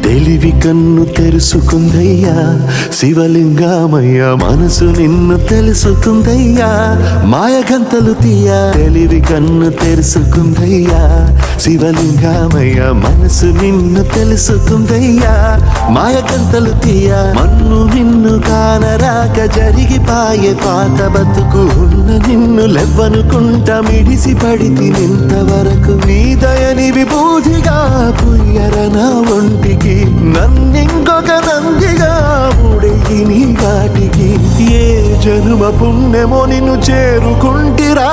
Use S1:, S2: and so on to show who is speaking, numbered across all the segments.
S1: తెలివి కన్ను తెరుసుకుందయ్యా శివలింగమయ్య మనసు నిన్ను తెలుసుకుందయ్యా మాయగంతలు తీయ తెలివి కన్ను తెరుసుకుందయ్యా శివలింగమయ్య మనసు నిన్ను తెలుసుకుందయ్యా మాయగంతలు తీయ మన్ను నిన్ను కానరాక జరిగిపాయే పాత బతుకు ఉన్న నిన్ను లెవ్వనుకుంట మిడిసి పడితి నింతవరకు నీ దయని విభూతిగా పుయ్యర నా ఒంటికి నన్నింకొక నందిగా ముడికి నీ వాటికి ఏ జనుమ పుణ్యమో నిన్ను చేరుకుంటిరా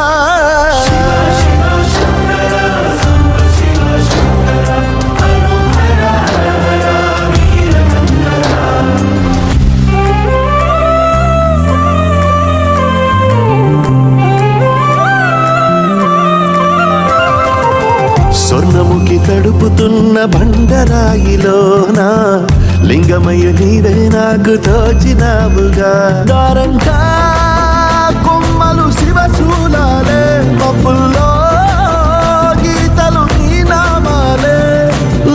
S1: స్వర్ణముఖి తడుపుతున్న బండరాయిలోనా లింగమయ్య నీవే నాకు తోచినావుగా దారంగా కొమ్మలు శివశూలాలే మబ్బుల్లో గీతలు నీ నామాలే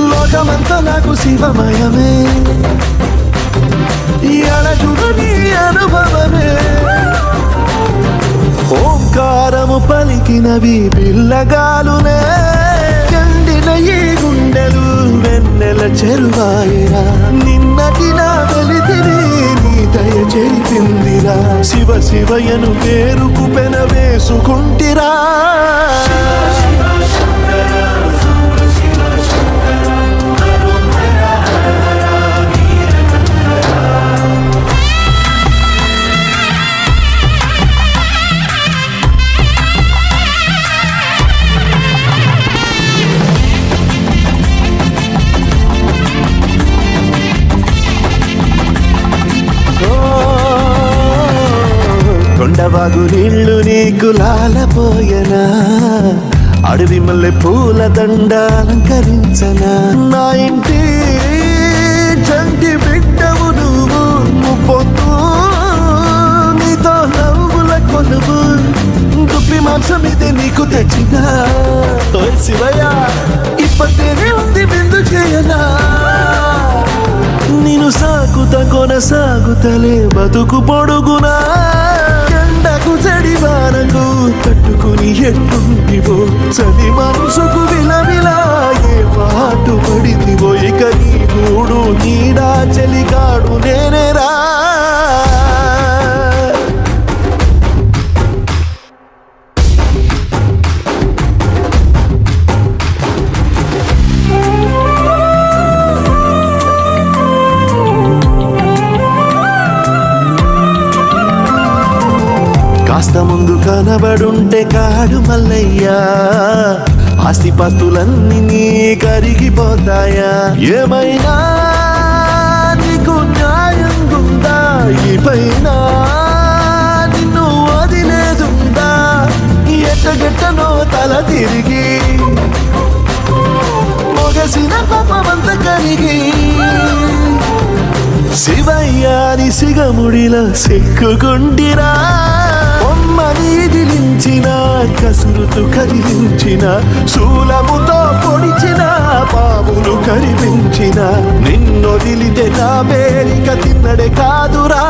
S1: లోకమంతా నాకు శివమయమే అడగుడు నీ అనుభవమే ఓంకారము పలికినవి పిల్లగాలునే ఈ గుండెలు వెన్నెల చెరువాయిరా నిన్నటి నా వెలితిని నీ దయ చెరిపిందిరా శివ శివయను పేరుకు పెన వేసుకుంటిరా కొండవాగు నీళ్లు నీకు లాలపోయనా అడవి మల్లె పూల దండ అలంకరించనా నా ఇంటి చంటి బిడ్డవు నువ్వు ముప్పొద్దు నీతో నవ్వుల కొలువు దుప్పి మాంసం ఇదే నీకు తెచ్చినా శివయ్య ఇప్పటినే ఉంది బిందు చేయనా నేను సాగుతా కొనసాగుతలే బతుకు పొడుగునా చెడివానకు తట్టుకుని ఎట్టుంటివో చలి మనసుకు విలవిలా ఏ పాటు పడితివో ఇక నీ గూడు నీడా చెలిగాడు నేనేరా కాస్త ముందు కనబడుంటే కాడు మల్లయ్యా ఆస్తిపాస్తులన్నీ నీ కరిగిపోతాయా ఏమైనా నీకు న్యాయం ఉందా ఈ పైన నిన్ను వదిలేదుందా ఎట్టగెట్టనో తల తిరిగి మొగసిన పాపమంత కరిగి శివయ్యాని సిగముడిలో సిక్కుకుంటిరా నీదిలించిన కసురుతూ కదిలించిన శూలముతో పొడిచిన పాములు కరిపించిన నిన్నొదిలితే నా పేరిక తిన్నడే కాదురా